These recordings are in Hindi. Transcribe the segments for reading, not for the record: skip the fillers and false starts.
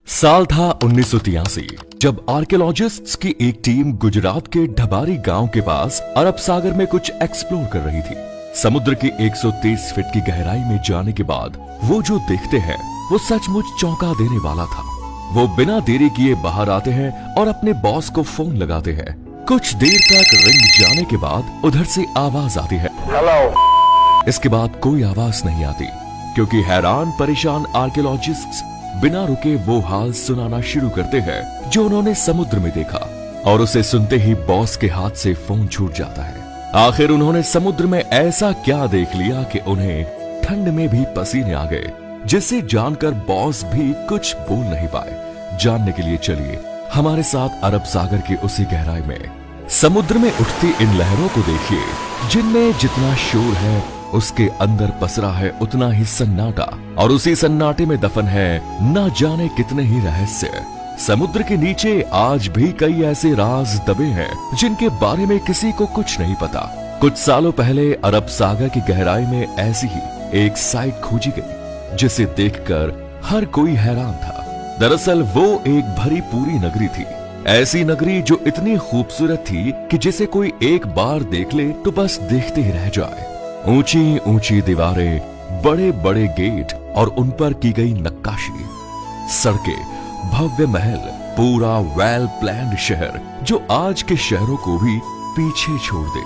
साल था 1983 जब आर्कियोलॉजिस्ट्स की एक टीम गुजरात के ढबारी गांव के पास अरब सागर में कुछ एक्सप्लोर कर रही थी। समुद्र की 130 फीट की गहराई में जाने के बाद वो जो देखते हैं वो सचमुच चौंका देने वाला था। वो बिना देरी किए बाहर आते हैं और अपने बॉस को फोन लगाते हैं। कुछ देर तक रिंग जाने के बाद उधर से आवाज आती है, हेलो। इसके बाद कोई आवाज नहीं आती क्योंकि हैरान परेशान आर्कियोलॉजिस्ट्स बिना रुके वो हाल सुनाना शुरू करते हैं जो उन्होंने समुद्र में देखा, और उसे सुनते ही बॉस के हाथ से फोन छूट जाता है। आखिर उन्होंने समुद्र में ऐसा क्या देख लिया कि उन्हें ठंड में भी पसीने आ गए, जिसे जानकर बॉस भी कुछ बोल नहीं पाए। जानने के लिए चलिए हमारे साथ अरब सागर की उसी गहराई में। समुद्र में उठती इन लहरों को देखिए, जिनमें जितना शोर है उसके अंदर पसरा है उतना ही सन्नाटा, और उसी सन्नाटे में दफन है न जाने कितने ही रहस्य। समुद्र के नीचे आज भी कई ऐसे राज दबे हैं जिनके बारे में किसी को कुछ नहीं पता। कुछ सालों पहले अरब सागर की गहराई में ऐसी ही एक साइट खोजी गई जिसे देखकर हर कोई हैरान था। दरअसल वो एक भरी पूरी नगरी थी, ऐसी नगरी जो इतनी खूबसूरत थी कि जिसे कोई एक बार देख ले तो बस देखते ही रह जाए। ऊंची ऊंची दीवारें, बड़े बड़े गेट और उन पर की गई नक्काशी, सड़कें, भव्य महल, पूरा वेल प्लान्ड शहर जो आज के शहरों को भी पीछे छोड़ दे।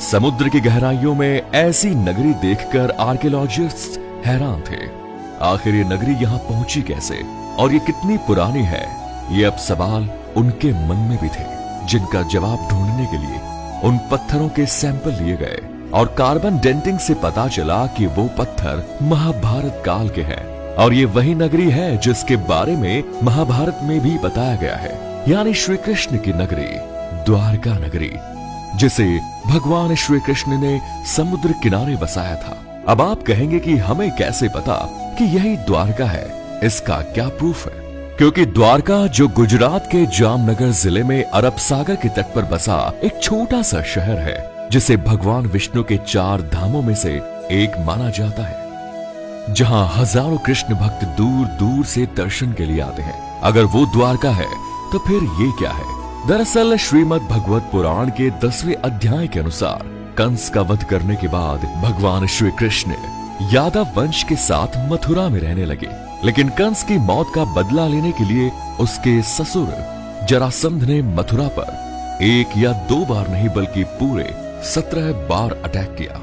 समुद्र की गहराइयों में ऐसी नगरी देखकर आर्कियोलॉजिस्ट्स हैरान थे। आखिर ये नगरी यहाँ पहुंची कैसे और ये कितनी पुरानी है, ये अब सवाल उनके मन में भी थे, जिनका जवाब ढूंढने के लिए उन पत्थरों के सैंपल लिए गए और कार्बन डेंटिंग से पता चला कि वो पत्थर महाभारत काल के हैं, और ये वही नगरी है जिसके बारे में महाभारत में भी बताया गया है, यानी श्री कृष्ण की नगरी, द्वारका नगरी, जिसे भगवान श्री कृष्ण ने समुद्र किनारे बसाया था। अब आप कहेंगे कि हमें कैसे पता कि यही द्वारका है? इसका क्या प्रूफ है? क्योंकि द्वारका जो गुजरात के जामनगर जिले में अरब सागर के तट पर बसा एक छोटा सा शहर है, जिसे भगवान विष्णु के 4 धामों में से एक माना जाता है, जहां हजारों कृष्ण भक्त दूर दूर से दर्शन के लिए आते हैं। अगर वो द्वारका है तो फिर ये क्या है? दरअसल श्रीमद् भगवत पुराण के 10वें अध्याय के अनुसार कंस का वध करने के बाद भगवान श्री कृष्ण यादव वंश के साथ मथुरा में रहने लगे, लेकिन कंस की मौत का बदला लेने के लिए उसके ससुर जरासंध ने मथुरा पर 1 या 2 बार नहीं बल्कि पूरे 17 बार अटैक किया।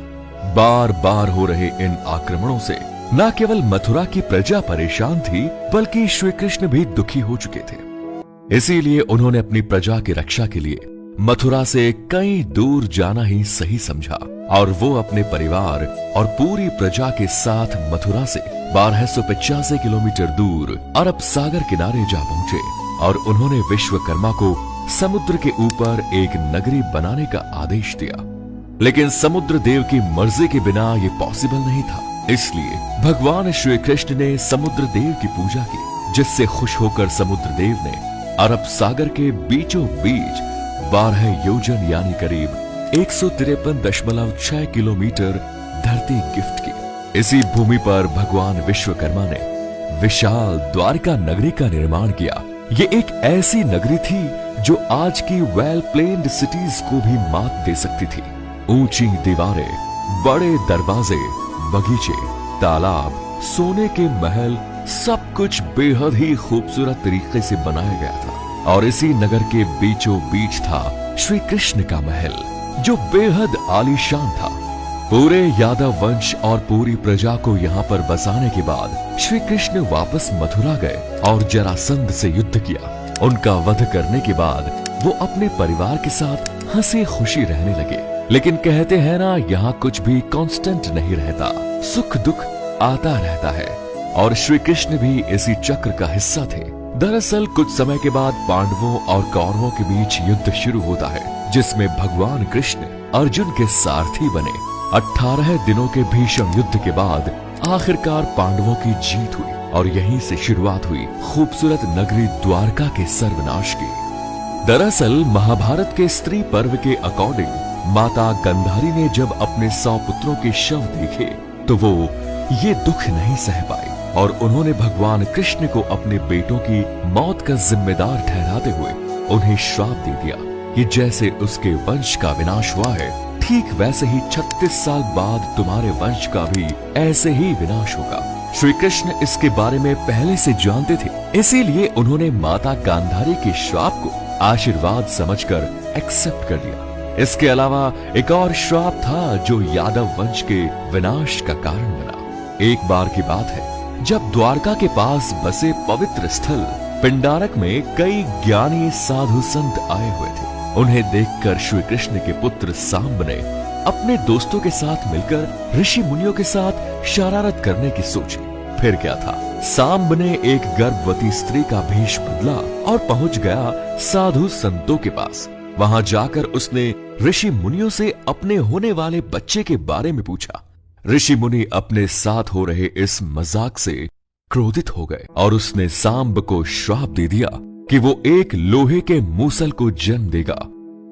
बार बार हो रहे इन आक्रमणों से न केवल मथुरा की प्रजा परेशान थी, बल्कि श्री कृष्ण भी दुखी हो चुके थे। इसीलिए उन्होंने अपनी प्रजा की रक्षा के लिए मथुरा से कहीं दूर जाना ही सही समझा, और वो अपने परिवार और पूरी प्रजा के साथ मथुरा से 1285 किलोमीटर दूर अरब सागर किनारे जा पहुंचे, और उन्होंने विश्वकर्मा को समुद्र के ऊपर एक नगरी बनाने का आदेश दिया। लेकिन समुद्र देव की मर्जी के बिना ये पॉसिबल नहीं था, इसलिए भगवान श्री कृष्ण ने समुद्र देव की पूजा की, जिससे खुश होकर समुद्र देव ने अरब सागर के बीचों बीच 12 योजन यानी करीब 153.6 किलोमीटर धरती गिफ्ट की। इसी भूमि पर भगवान विश्वकर्मा ने विशाल द्वारका नगरी का निर्माण किया। ये एक ऐसी नगरी थी जो आज की वेल प्लेन्ड सिटीज को भी मात दे सकती थी। ऊंची दीवारें, बड़े दरवाजे, बगीचे, तालाब, सोने के महल, सब कुछ बेहद ही खूबसूरत तरीके से बनाया गया था, और इसी नगर के बीचों बीच था श्री कृष्ण का महल, जो बेहद आलीशान था। पूरे यादव वंश और पूरी प्रजा को यहाँ पर बसाने के बाद श्री कृष्ण वापस मथुरा गए और जरासंध से युद्ध किया। उनका वध करने के बाद वो अपने परिवार के साथ हंसी खुशी रहने लगे। लेकिन कहते हैं ना, यहाँ कुछ भी कांस्टेंट नहीं रहता, सुख दुख आता रहता है, और श्री कृष्ण भी इसी चक्र का हिस्सा थे। दरअसल कुछ समय के बाद पांडवों और कौरवों के बीच युद्ध शुरू होता है, जिसमें भगवान कृष्ण अर्जुन के सारथी बने। 18 दिनों के भीषण युद्ध के बाद आखिरकार पांडवों की जीत हुई, और यहीं से शुरुआत हुई खूबसूरत नगरी द्वारका के सर्वनाश की। दरअसल महाभारत के स्त्री पर्व के अकॉर्डिंग माता गंधारी ने जब अपने 100 पुत्रों के शव देखे तो वो ये दुख नहीं सह पाई और उन्होंने भगवान कृष्ण को अपने बेटों की मौत का जिम्मेदार ठहराते हुए उन्हें श्राप दे दिया कि जैसे उसके वंश का विनाश हुआ है, ठीक वैसे ही 36 साल बाद तुम्हारे वंश का भी ऐसे ही विनाश होगा। श्री कृष्ण इसके बारे में पहले से जानते थे, इसीलिए उन्होंने माता गांधारी के श्राप को आशीर्वाद समझकर एक्सेप्ट कर लिया। इसके अलावा एक और श्राप था जो यादव वंश के विनाश का कारण बना। एक बार की बात है, जब द्वारका के पास बसे पवित्र स्थल पिंडारक में कई ज्ञानी साधु संत आए हुए थे। उन्हें देखकर श्री कृष्ण के पुत्र सांब ने अपने दोस्तों के साथ मिलकर ऋषि मुनियों के साथ शरारत करने की सोची। फिर क्या था, सांब ने एक गर्भवती स्त्री का भेष बदला और पहुंच गया साधु संतों के पास। वहां जाकर उसने ऋषि मुनियों से अपने होने वाले बच्चे के बारे में पूछा। ऋषि मुनि अपने साथ हो रहे इस मजाक से क्रोधित हो गए और उसने सांब को श्राप दे दिया कि वो एक लोहे के मूसल को जन्म देगा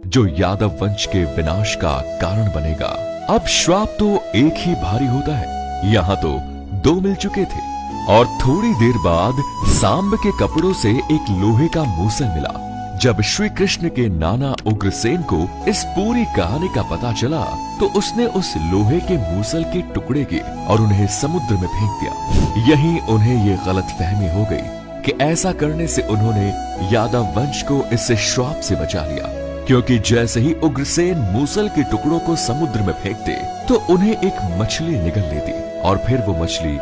जो यादव वंश के विनाश का कारण बनेगा। अब श्राप तो एक ही भारी होता है, यहाँ तो दो मिल चुके थे। और थोड़ी देर बाद सांब के कपड़ों से एक लोहे का मूसल मिला। जब श्री कृष्ण के नाना उग्रसेन को इस पूरी कहानी का पता चला तो उसने उस लोहे के मूसल के टुकड़े किए और उन्हें समुद्र में फेंक दिया। यहीं उन्हें ये गलतफहमी हो गई कि ऐसा करने से उन्होंने यादव वंश को इस श्राप से बचा लिया, क्योंकि जैसे ही उग्रसेन मूसल के टुकड़ों को समुद्र में फेंकते तो उन्हें एक मछली निगल लेती और फिर वो मछली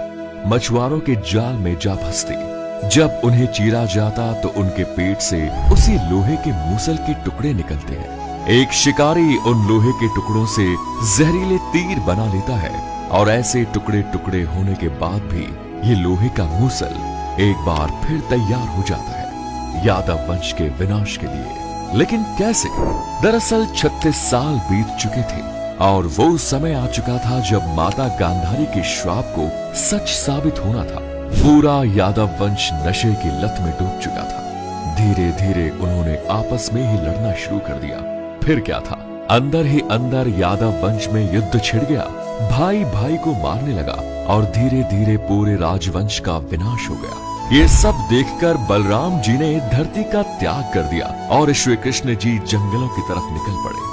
मछुआरों के जाल में जा फंसती। जब उन्हें चीरा जाता तो उनके पेट से उसी लोहे के मूसल के टुकड़े निकलते हैं। एक शिकारी उन लोहे के टुकड़ों से जहरीले तीर बना लेता है और ऐसे टुकड़े टुकड़े होने के बाद भी ये लोहे का मूसल एक बार फिर तैयार हो जाता है यादव वंश के विनाश के लिए। लेकिन कैसे? दरअसल 36 साल बीत चुके थे और वो समय आ चुका था जब माता गांधारी के श्राप को सच साबित होना था। पूरा यादव वंश नशे की लत में डूब चुका था। धीरे धीरे उन्होंने आपस में ही लड़ना शुरू कर दिया। फिर क्या था, अंदर ही अंदर यादव वंश में युद्ध छिड़ गया। भाई भाई को मारने लगा और धीरे धीरे पूरे राजवंश का विनाश हो गया। ये सब देखकर बलराम जी ने धरती का त्याग कर दिया और श्री कृष्ण जी जंगलों की तरफ निकल पड़े।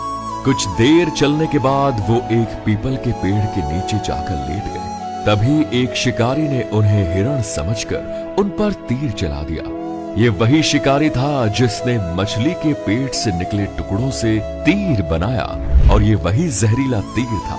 कुछ देर चलने के बाद वो एक पीपल के पेड़ के नीचे जाकर लेट गए। तभी एक शिकारी ने उन्हें हिरण समझकर उन पर तीर चला दिया। ये वही शिकारी था जिसने मछली के पेट से निकले टुकड़ों से तीर बनाया और ये वही जहरीला तीर था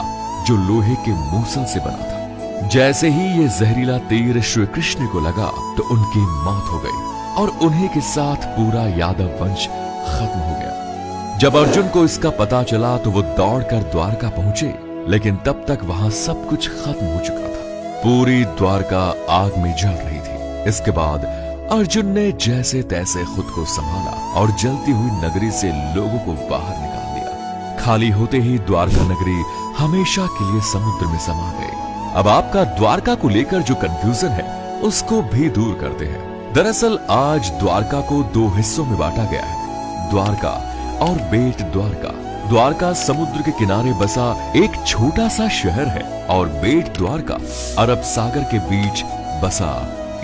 जो लोहे के मूसल से बना था। जैसे ही ये जहरीला तीर श्री कृष्ण को लगा तो उनकी मौत हो गई और उन्हीं के साथ पूरा यादव वंश खत्म हो गया। जब अर्जुन को इसका पता चला तो वो दौड़कर द्वारका पहुंचे, लेकिन तब तक वहां सब कुछ खत्म हो चुका था। पूरी द्वारका आग में जल रही थी। इसके बाद अर्जुन ने जैसे तैसे खुद को संभाला और जलती हुई नगरी से लोगों को बाहर निकाल दिया। खाली होते ही द्वारका नगरी हमेशा के लिए समुद्र में समा गई। अब आपका द्वारका को लेकर जो कंफ्यूजन है उसको भी दूर करते हैं। दरअसल आज द्वारका को दो हिस्सों में बांटा गया है, द्वारका और बेट द्वारका। द्वारका समुद्र के किनारे बसा एक छोटा सा शहर है और बेट द्वारका अरब सागर के बीच बसा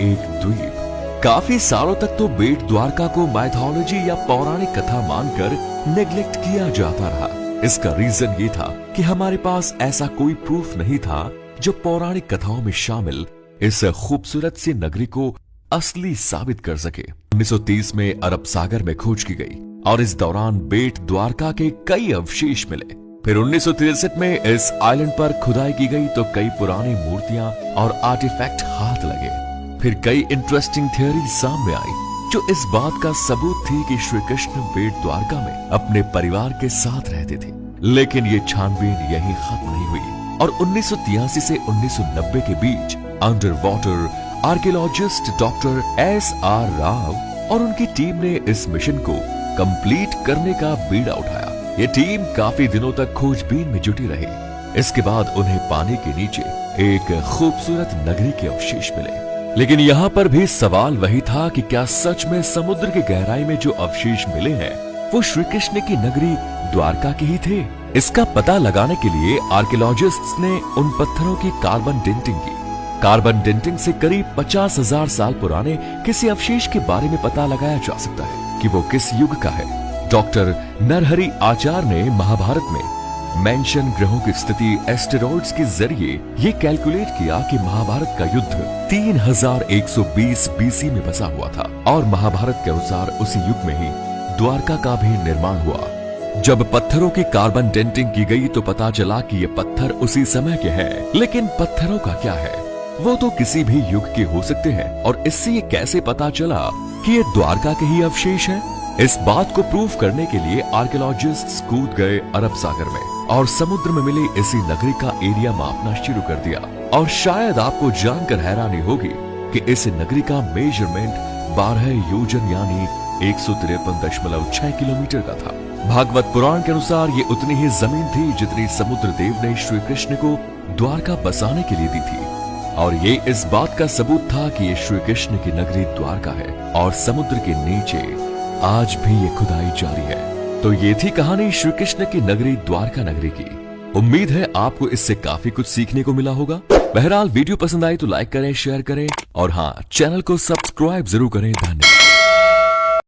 एक द्वीप। काफी सालों तक तो बेट द्वारका को माइथोलॉजी या पौराणिक कथा मानकर नेग्लेक्ट किया जाता रहा। इसका रीजन ये था कि हमारे पास ऐसा कोई प्रूफ नहीं था जो पौराणिक कथाओं में शामिल इस खूबसूरत सी नगरी को असली साबित कर सके। 1930 में अरब सागर में खोज की गई और इस दौरान बेट द्वारका के कई अवशेष मिले। फिर 1963 में इस आइलैंड पर खुदाई की गई तो कई पुरानी मूर्तियां और आर्टिफैक्ट हाथ लगे। फिर कई इंटरेस्टिंग थ्योरी सामने आई जो इस बात का सबूत थी कि श्री कृष्ण बेट द्वारका में अपने परिवार के साथ रहते थे। लेकिन ये छानबीन यहीं खत्म नहीं हुई और 1983 से 1990 के बीच under water archaeologist doctor S.R. Rao और उनकी टीम ने इस मिशन को कंप्लीट करने का बीड़ा उठाया। ये टीम काफी दिनों तक खोजबीन में जुटी रही। इसके बाद उन्हें पानी के नीचे एक खूबसूरत नगरी के अवशेष मिले। लेकिन यहाँ पर भी सवाल वही था कि क्या सच में समुद्र की गहराई में जो अवशेष मिले हैं वो श्री कृष्ण की नगरी द्वारका के ही थे? इसका पता लगाने के लिए आर्कियोलॉजिस्ट्स ने उन पत्थरों की कार्बन डेंटिंग की। कार्बन डेंटिंग से करीब 50,000 साल पुराने किसी अवशेष के बारे में पता लगाया जा सकता है कि वो किस युग का है। डॉक्टर नरहरि आचार्य ने महाभारत में मेंशन ग्रहों की स्थिति एस्टेरॉइड्स के जरिए ये कैलकुलेट किया कि महाभारत का युद्ध 3120 बीसी में बसा हुआ था और महाभारत के अनुसार उसी युग में ही द्वारका का भी निर्माण हुआ। जब पत्थरों की कार्बन डेंटिंग की गई तो पता चला कि ये पत्थर उसी समय के हैं, लेकिन पत्थरों का क्या है, वो तो किसी भी युग के हो सकते हैं। और इससे ये कैसे पता चला कि ये द्वारका के ही अवशेष हैं? इस बात को प्रूव करने के लिए आर्कियोलॉजिस्ट्स कूद गए अरब सागर में और समुद्र में मिली इसी नगरी का एरिया मापना शुरू कर दिया। और शायद आपको जानकर हैरानी होगी कि इस नगरी का मेजरमेंट 12 योजन यानी 153.6 किलोमीटर का था। भागवत पुराण के अनुसार ये उतनी ही जमीन थी जितनी समुद्र देव ने श्री कृष्ण को द्वारका बसाने के लिए दी थी। और ये इस बात का सबूत था कि ये श्री कृष्ण की नगरी द्वारका है और समुद्र के नीचे आज भी ये खुदाई जारी है। तो ये थी कहानी श्री कृष्ण की नगरी द्वारका नगरी की। उम्मीद है आपको इससे काफी कुछ सीखने को मिला होगा। बहरहाल वीडियो पसंद आई तो लाइक करें, शेयर करें और हाँ, चैनल को सब्सक्राइब जरूर करें। धन्यवाद।